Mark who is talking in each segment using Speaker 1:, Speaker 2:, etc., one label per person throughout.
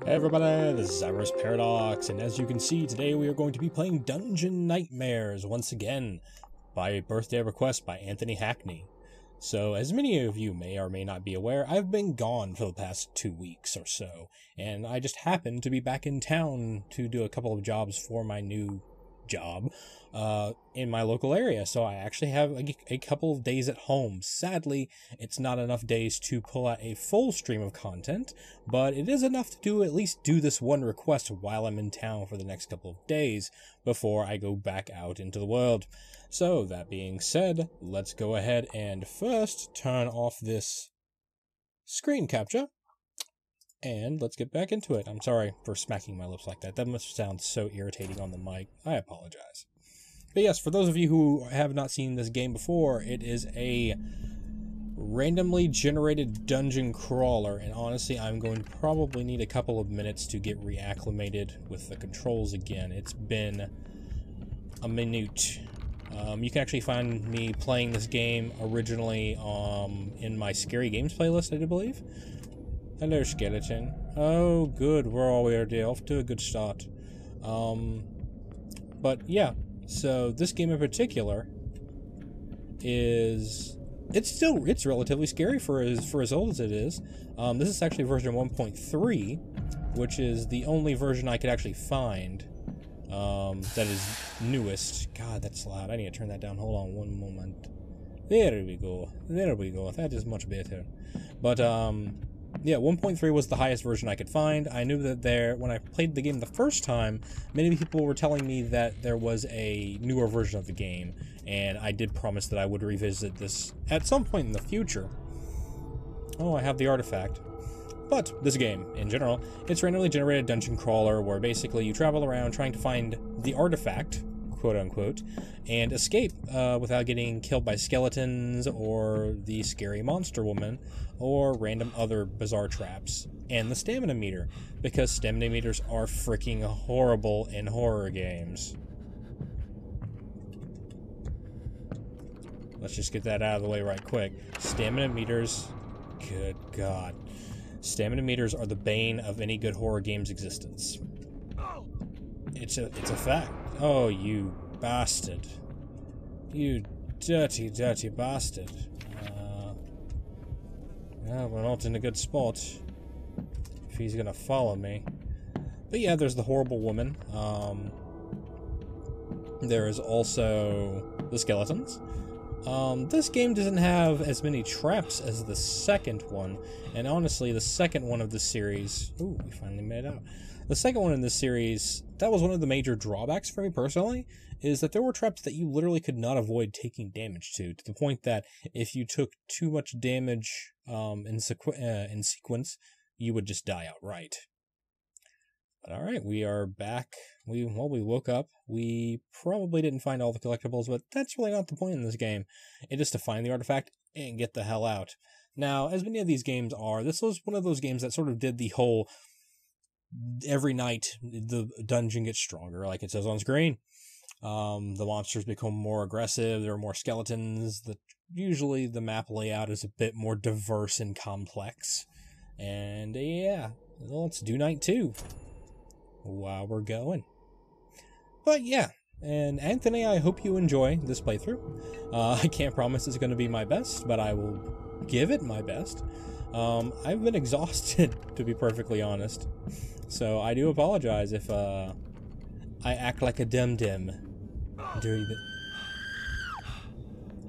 Speaker 1: Hey everybody, this is Avaris Paradox, and as you can see, today we are going to be playing Dungeon Nightmares once again, by birthday request by Anthony Hackney. So, as many of you may or may not be aware, I've been gone for the past 2 weeks or so, and I just happened to be back in town to do a couple of jobs for my new job in my local area, so I actually have a couple of days at home. Sadly, it's not enough days to pull out a full stream of content, but it is enough to at least do this one request while I'm in town for the next couple of days before I go back out into the world. So, that being said, let's go ahead and first turn off this screen capture, and let's get back into it. I'm sorry for smacking my lips like that. That must sound so irritating on the mic. I apologize. But yes, for those of you who have not seen this game before, it is a randomly generated dungeon crawler, and honestly, I'm going to probably need a couple of minutes to get reacclimated with the controls again. It's been a minute. You can actually find me playing this game originally in my Scary Games playlist, I do believe. Hello, skeleton. Oh, good. We're already off to a good start. But yeah, so this game in particular is it's relatively scary for as old as it is. This is actually version 1.3, which is the only version I could actually find that is newest. God, that's loud. I need to turn that down. Hold on one moment. There we go. There we go. That is much better. But yeah, 1.3 was the highest version I could find. I knew that when I played the game the first time, many people were telling me that there was a newer version of the game, and I did promise that I would revisit this at some point in the future. Oh, I have the artifact. But this game, in general, it's randomly generated dungeon crawler where basically you travel around trying to find the artifact, quote-unquote, and escape without getting killed by skeletons or the scary monster woman or random other bizarre traps. And the stamina meter, because stamina meters are freaking horrible in horror games. Let's just get that out of the way right quick. Stamina meters, good God. Stamina meters are the bane of any good horror game's existence. It's a fact. Oh, you bastard. You dirty, dirty bastard. We're not in a good spot if he's gonna follow me. But yeah, there's the horrible woman. There is also the skeletons. This game doesn't have as many traps as the second one, and honestly, the second one of this series... Ooh, we finally made it out. The second one in this series, that was one of the major drawbacks for me personally, is that there were traps that you literally could not avoid taking damage to the point that if you took too much damage in sequence, you would just die outright. But alright, we are back. We woke up. We probably didn't find all the collectibles, but that's really not the point in this game. It is to find the artifact and get the hell out. Now, as many of these games are, this was one of those games that sort of did the whole every night the dungeon gets stronger, like it says on screen. The monsters become more aggressive, there are more skeletons, usually the map layout is a bit more diverse and complex. And yeah, let's do night 2 while we're going. But yeah, and Anthony, I hope you enjoy this playthrough. I can't promise it's going to be my best, but I will give it my best. I've been exhausted, to be perfectly honest. So I do apologize if I act like a dum-dum during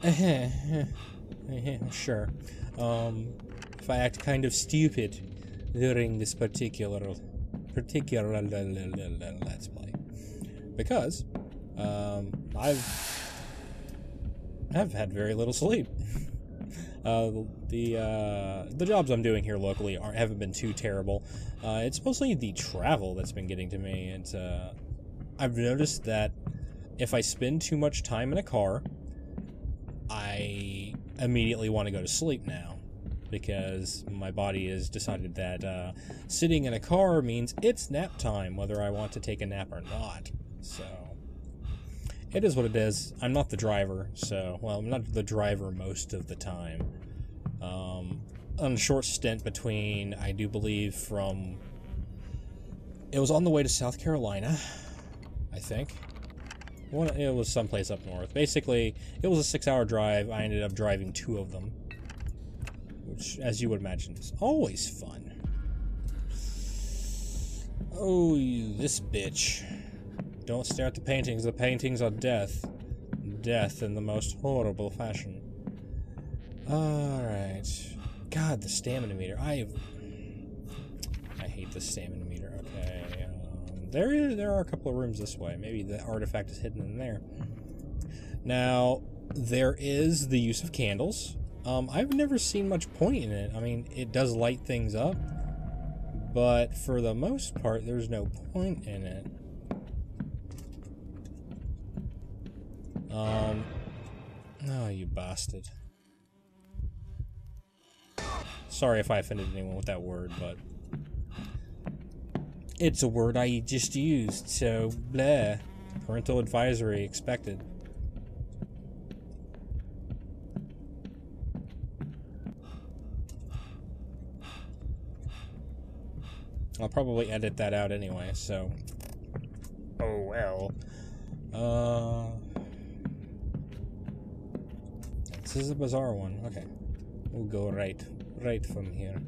Speaker 1: the... Sure. If I act kind of stupid during this particular Let's Play. Because I've had very little sleep. The jobs I'm doing here locally haven't been too terrible. It's mostly the travel that's been getting to me. It's I've noticed that if I spend too much time in a car, I immediately want to go to sleep now, because my body has decided that sitting in a car means it's nap time, whether I want to take a nap or not. So it is what it is. I'm not the driver, so, well, I'm not the driver most of the time. On a short stint between, I do believe, from It was on the way to South Carolina, I think. It was someplace up north. Basically, it was a 6-hour drive. I ended up driving 2 of them, which, as you would imagine, is always fun. Oh, you, this bitch. Don't stare at the paintings. The paintings are death. Death in the most horrible fashion. Alright. God, the stamina meter. I hate the stamina meter. Okay. There are a couple of rooms this way. Maybe the artifact is hidden in there. Now, there is the use of candles. I've never seen much point in it. I mean, it does light things up, but for the most part, there's no point in it. Oh, you bastard. Sorry if I offended anyone with that word, but it's a word I just used, so bleh. Parental advisory expected. I'll probably edit that out anyway, so... Oh well. This is a bizarre one. Okay. We'll go right from here.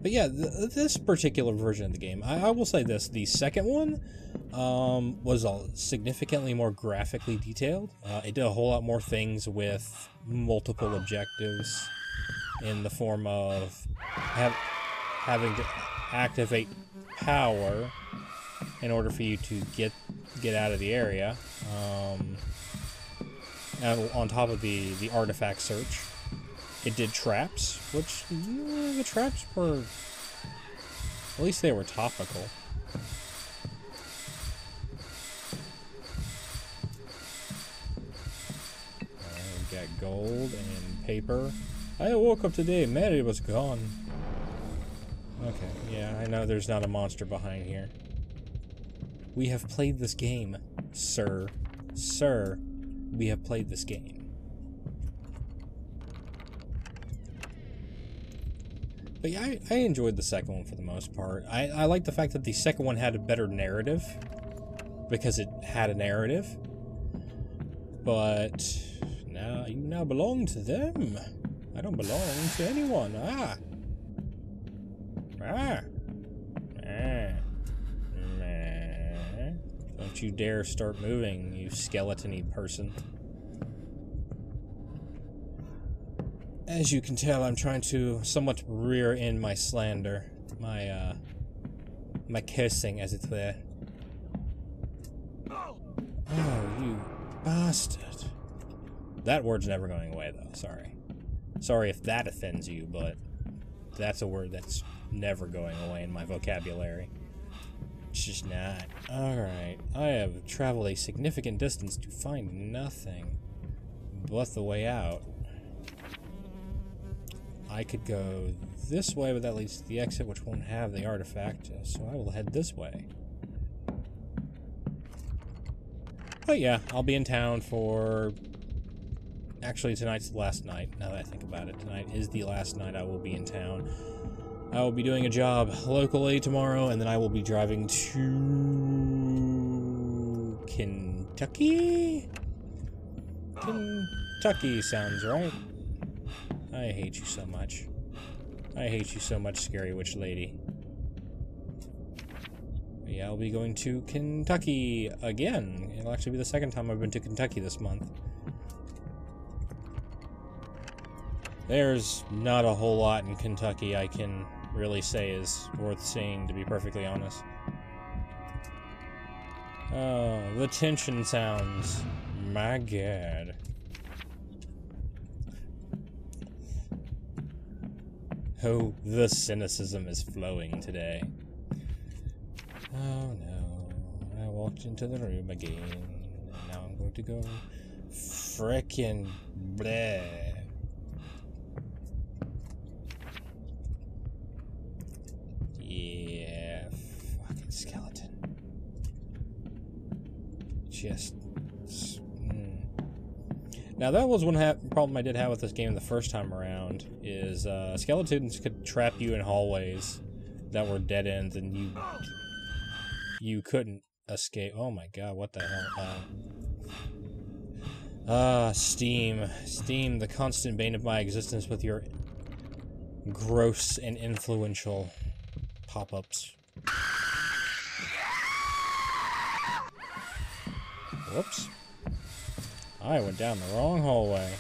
Speaker 1: But yeah, this particular version of the game, I will say this, the second one was significantly more graphically detailed. It did a whole lot more things with multiple objectives in the form of having to activate power in order for you to get out of the area. And on top of the artifact search, it did traps, which the traps were, at least they were topical. We got gold and paper. I woke up today, Mary was gone. Okay, yeah, I know there's not a monster behind here. We have played this game, sir. Sir, we have played this game. But yeah, I enjoyed the second one for the most part. I like the fact that the second one had a better narrative, because it had a narrative. But now you now belong to them. I don't belong to anyone. Don't you dare start moving, you skeleton-y person. As you can tell, I'm trying to somewhat rear in my slander. My cursing, as it were. Oh, you bastard. That word's never going away, though. Sorry. Sorry if that offends you, but that's a word that's never going away in my vocabulary. It's just not. Alright. I have traveled a significant distance to find nothing but the way out. I could go this way, but that leads to the exit, which won't have the artifact, so I will head this way. But yeah, I'll be in town for... Actually, tonight's the last night, now that I think about it. Tonight is the last night I will be in town. I will be doing a job locally tomorrow, and then I will be driving to... Kentucky? Kentucky sounds right. I hate you so much. I hate you so much, Scary Witch Lady. Yeah, I'll be going to Kentucky again. It'll actually be the second time I've been to Kentucky this month. There's not a whole lot in Kentucky I can really say is worth seeing, to be perfectly honest. Oh, the tension sounds. My God. Oh, the cynicism is flowing today. Oh no, I walked into the room again, and now I'm going to go frickin' bleh. Yeah, fucking skeleton. Just... Now that was one problem I did have with this game the first time around, is skeletons could trap you in hallways that were dead ends, and you couldn't escape. Oh my god, what the hell? Steam. Steam, the constant bane of my existence with your gross and influential pop-ups. Whoops. I went down the wrong hallway.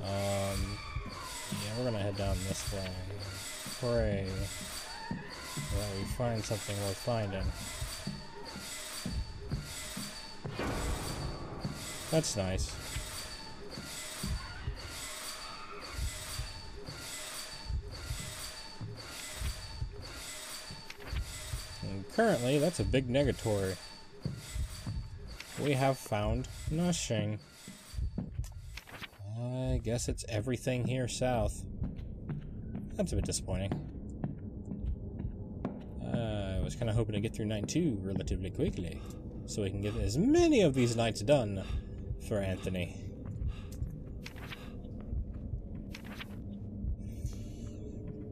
Speaker 1: Yeah, we're gonna head down this way. Pray that we find something worth finding. That's nice. And currently, that's a big negatory. We have found nothing. I guess it's everything here south. That's a bit disappointing. I was kind of hoping to get through Night 2 relatively quickly, so we can get as many of these nights done for Anthony.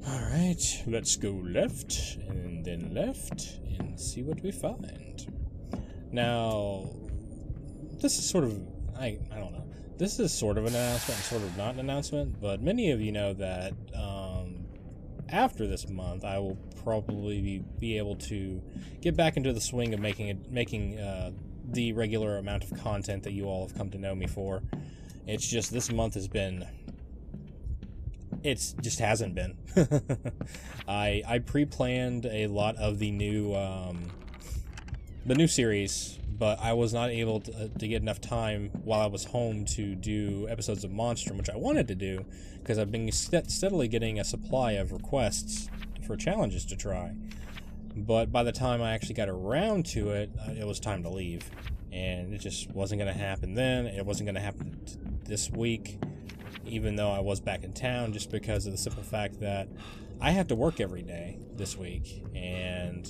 Speaker 1: Alright, let's go left, and then left, and see what we find. Now, this is sort of, I don't know. This is sort of an announcement and sort of not an announcement, but many of you know that after this month, I will probably be able to get back into the swing of making the regular amount of content that you all have come to know me for. It's just this month has been... It's just hasn't been. I pre-planned a lot of the new series, but I was not able to get enough time while I was home to do episodes of Monstrum, which I wanted to do, because I've been steadily getting a supply of requests for challenges to try. But by the time I actually got around to it, it was time to leave. And it just wasn't going to happen then. It wasn't going to happen this week, even though I was back in town, just because of the simple fact that I have to work every day this week. And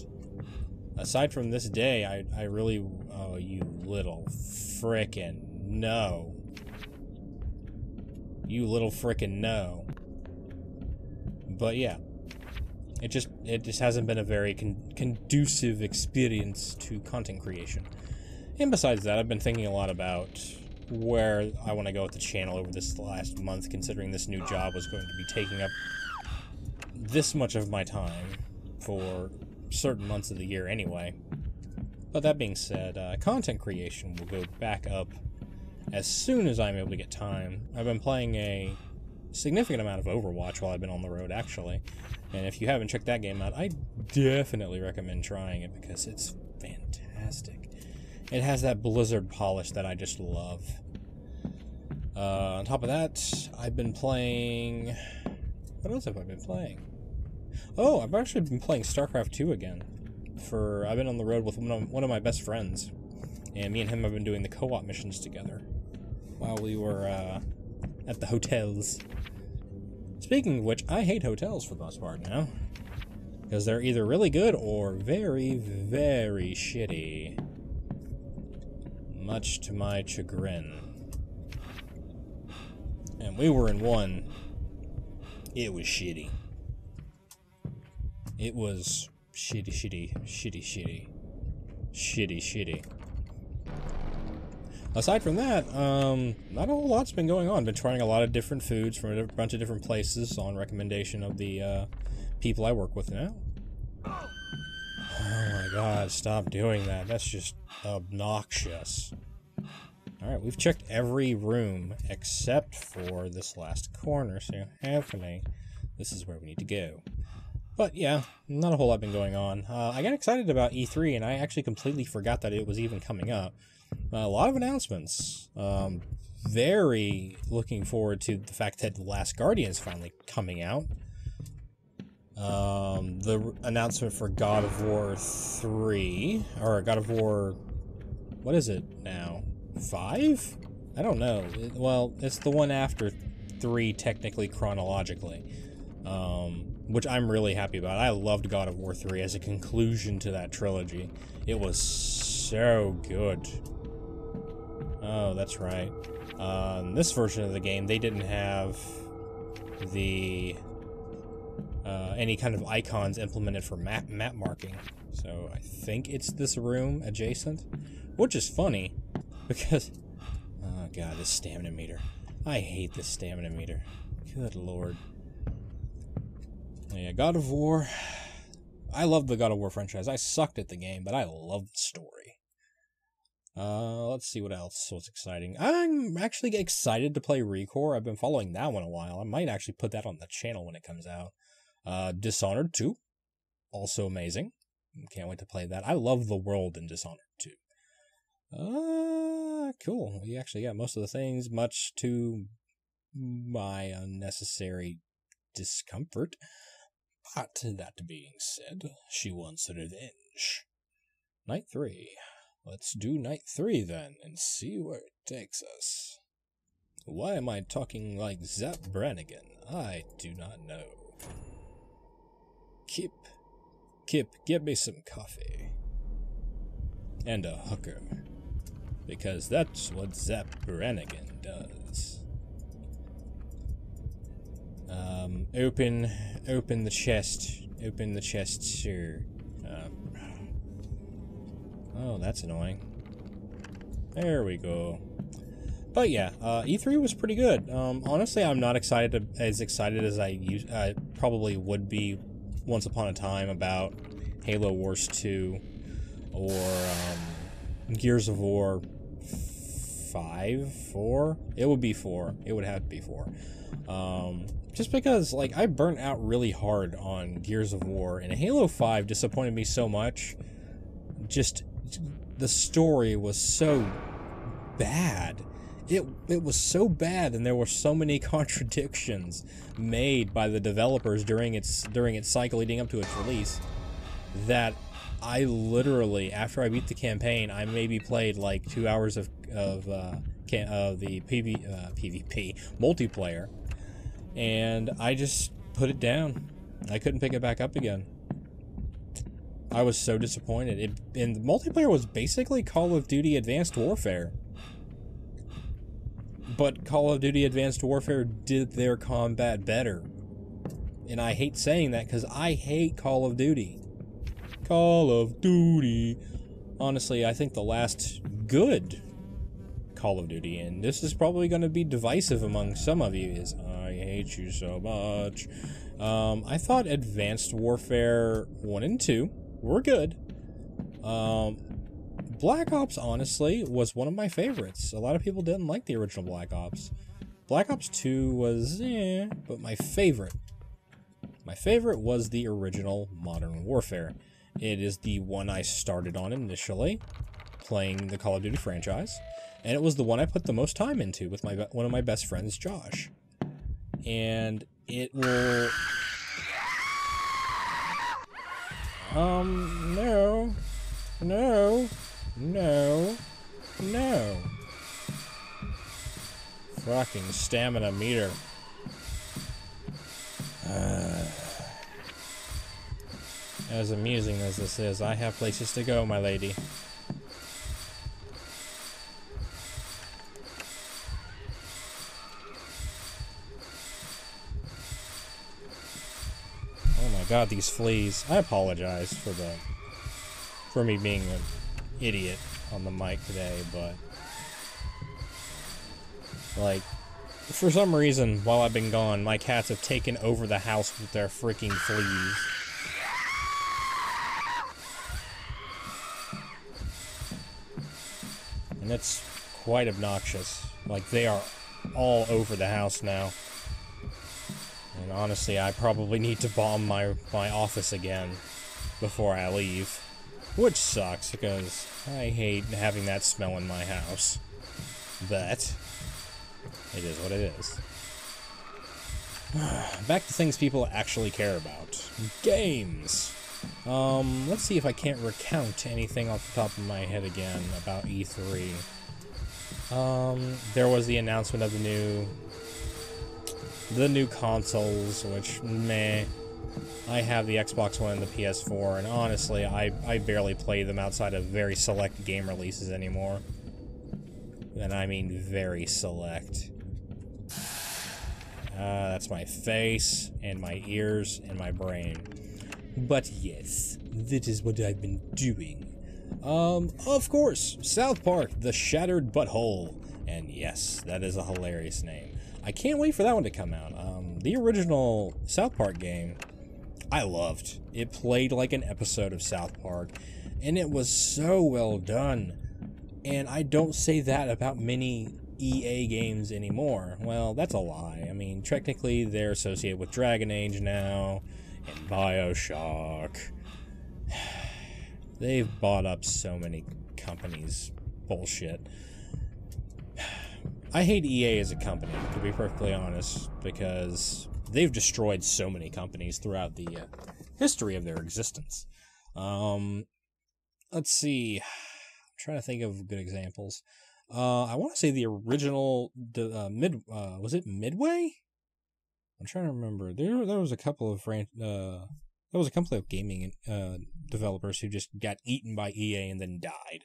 Speaker 1: aside from this day, I really... Oh, you little frickin' no. You little frickin' no. But yeah. It just hasn't been a very conducive experience to content creation. And besides that, I've been thinking a lot about where I want to go with the channel over this last month, considering this new job was going to be taking up this much of my time for certain months of the year anyway. But that being said, content creation will go back up as soon as I'm able to get time. I've been playing a significant amount of Overwatch while I've been on the road, actually. And if you haven't checked that game out, I definitely recommend trying it because it's fantastic. It has that Blizzard polish that I just love. On top of that, I've been playing... What else have I been playing? Oh, I've actually been playing StarCraft 2 again. I've been on the road with one of my best friends, and me and him have been doing the co-op missions together while we were at the hotels. Speaking of which, I hate hotels for the most part now, because they're either really good or very, very shitty, much to my chagrin. And we were in one. It was shitty. It was shitty. Aside from that, not a whole lot's been going on. Been trying a lot of different foods from a bunch of different places on recommendation of the people I work with now. Oh my god, stop doing that. That's just obnoxious. Alright, we've checked every room except for this last corner, so hopefully this is where we need to go. But yeah, not a whole lot been going on. I got excited about E3, and I actually completely forgot that it was even coming up. A lot of announcements. Very looking forward to the fact that The Last Guardian is finally coming out. The announcement for God of War 3, or God of War... What is it now? 5? I don't know. Well, it's the one after 3, technically, chronologically. Which I'm really happy about. I loved God of War 3 as a conclusion to that trilogy. It was so good. Oh, that's right. This version of the game, they didn't have the any kind of icons implemented for map marking. So I think it's this room adjacent, which is funny because, oh god, this stamina meter. I hate this stamina meter. Good lord. Yeah, God of War. I love the God of War franchise. I sucked at the game, but I love the story. Let's see what else was exciting. I'm actually excited to play Recore. I've been following that one a while. I might actually put that on the channel when it comes out. Dishonored 2. Also amazing. Can't wait to play that. I love the world in Dishonored 2. Cool. We actually got most of the things, much to my unnecessary discomfort. But that being said, she wants revenge. Night 3. Let's do Night 3 then, and see where it takes us. Why am I talking like Zap Brannigan? I do not know. Kip, get me some coffee. And a hooker. Because that's what Zap Brannigan does. Open the chest. Open the chest, sir. Oh, that's annoying. There we go. But yeah, E3 was pretty good. Honestly, I'm not as excited as I probably would be once upon a time about Halo Wars 2 or Gears of War 4? It would be 4. It would have to be 4. Just because, like, I burnt out really hard on Gears of War, and Halo 5 disappointed me so much. Just, the story was so bad. It was so bad, and there were so many contradictions made by the developers during its cycle leading up to its release that I literally, after I beat the campaign, I maybe played like 2 hours of the PvP multiplayer, and I just put it down. I couldn't pick it back up again. I was so disappointed. And the multiplayer was basically Call of Duty Advanced Warfare. But Call of Duty Advanced Warfare did their combat better. And I hate saying that because I hate Call of Duty. Call of Duty. Honestly, I think the last good Call of Duty, and this is probably going to be divisive among some of you, is I hate you so much. I thought Advanced Warfare 1 and 2 were good. Black Ops, honestly, was one of my favorites. A lot of people didn't like the original Black Ops. Black Ops 2 was, but my favorite was the original Modern Warfare. It is the one I started on initially, playing the Call of Duty franchise, and it was the one I put the most time into with one of my best friends, Josh. And it will... No. Fucking stamina meter. As amusing as this is, I have places to go, my lady. Oh my god, these fleas. I apologize for me being an idiot on the mic today, but like, for some reason, while I've been gone, my cats have taken over the house with their freaking fleas. And it's quite obnoxious. Like, they are all over the house now. And honestly, I probably need to bomb my office again before I leave. Which sucks, because I hate having that smell in my house. But it is what it is. Back to things people actually care about. Games! Let's see if I can't recount anything off the top of my head again about E3. There was the announcement of the new consoles, which, meh. I have the Xbox One and the PS4, and honestly, I barely play them outside of very select game releases anymore. And I mean very select. That's my face, and my ears, and my brain. But yes, that is what I've been doing. Of course, South Park, The Shattered Butthole. And yes, that is a hilarious name. I can't wait for that one to come out. The original South Park game, I loved. It played like an episode of South Park, and it was so well done. And I don't say that about many EA games anymore. Well, that's a lie. I mean, technically they're associated with Dragon Age now, and BioShock. They've bought up so many companies. Bullshit. I hate EA as a company, to be perfectly honest, because they've destroyed so many companies throughout the history of their existence. Let's see. I'm trying to think of good examples. I want to say the original, was it Midway? I'm trying to remember. There was a couple of gaming developers who just got eaten by EA and then died,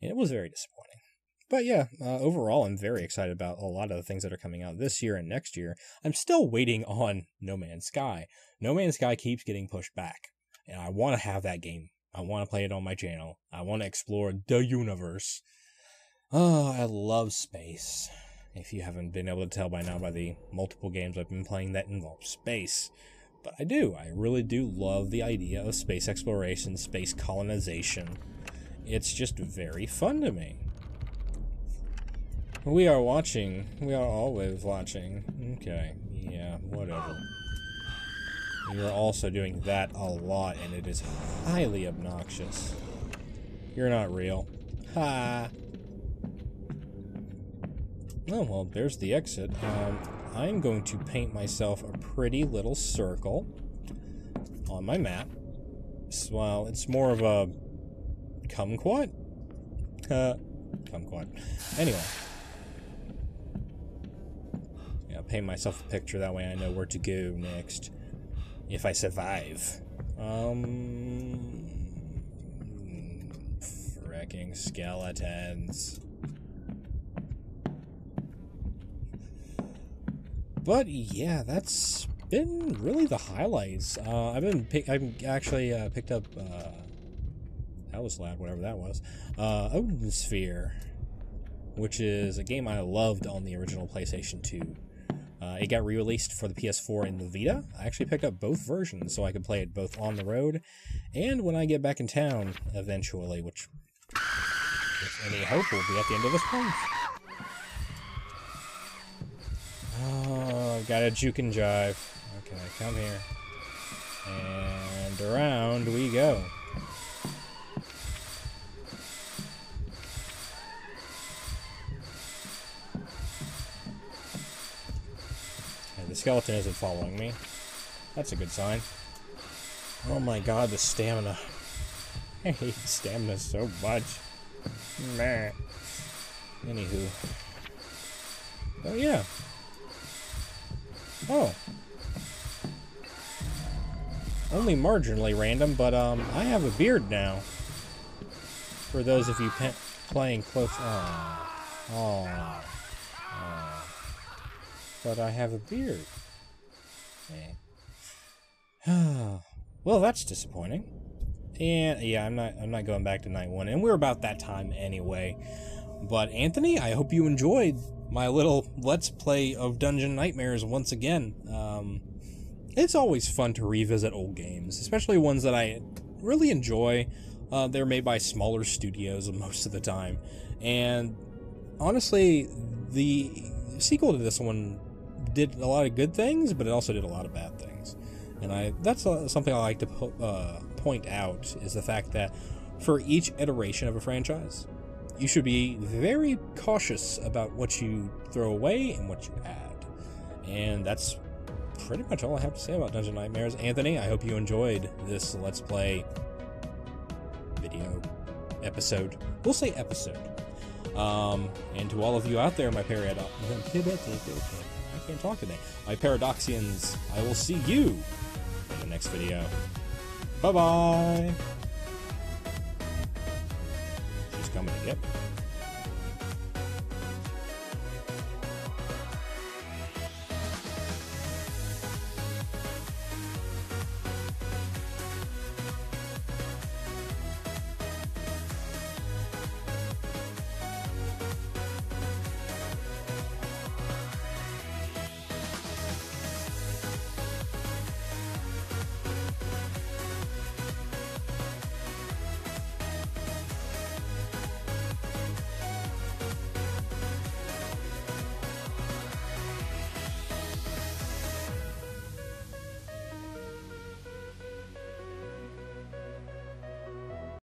Speaker 1: and it was very disappointing. But yeah, overall, I'm very excited about a lot of the things that are coming out this year and next year. I'm still waiting on No Man's Sky. No Man's Sky keeps getting pushed back, and I want to have that game. I want to play it on my channel. I want to explore the universe. Oh, I love space. If you haven't been able to tell by now by the multiple games I've been playing that involve space. But I do. I really do love the idea of space exploration, space colonization. It's just very fun to me. We are watching. We are always watching. Okay. Yeah, whatever. You're also doing that a lot, and it is highly obnoxious. You're not real. Ha! Oh, well, there's the exit. I'm going to paint myself a pretty little circle on my map. Well, it's more of a kumquat? Kumquat. Anyway. Yeah, paint myself a picture, that way I know where to go next. If I survive. Fricking skeletons. But yeah, that's been really the highlights. I've actually picked up that was loud, whatever that was. Odin Sphere, which is a game I loved on the original PlayStation 2. It got re-released for the PS4 and the Vita. I actually picked up both versions so I could play it both on the road and when I get back in town eventually, which, if any hope, will be at the end of this month. Oh, got a juke and jive. Okay, come here. And around we go. Okay, the skeleton isn't following me. That's a good sign. Oh my god, the stamina. I hate stamina so much. Meh. Anywho. Oh yeah. Oh. Only marginally random, but I have a beard now. For those of you playing close... Oh. But I have a beard. Well, that's disappointing. And yeah, I'm not going back to night 1, and we're about that time anyway. But Anthony, I hope you enjoyed my little Let's Play of Dungeon Nightmares once again. It's always fun to revisit old games, especially ones that I really enjoy. They're made by smaller studios most of the time. And honestly, the sequel to this one did a lot of good things, but it also did a lot of bad things. And that's something I like to point out, is the fact that for each iteration of a franchise, you should be very cautious about what you throw away and what you add. And that's pretty much all I have to say about Dungeon Nightmares. Anthony, I hope you enjoyed this Let's Play video episode. We'll say episode. And to all of you out there, my I can't talk today. My Paradoxians, I will see you in the next video. Bye-bye! She's coming to get me.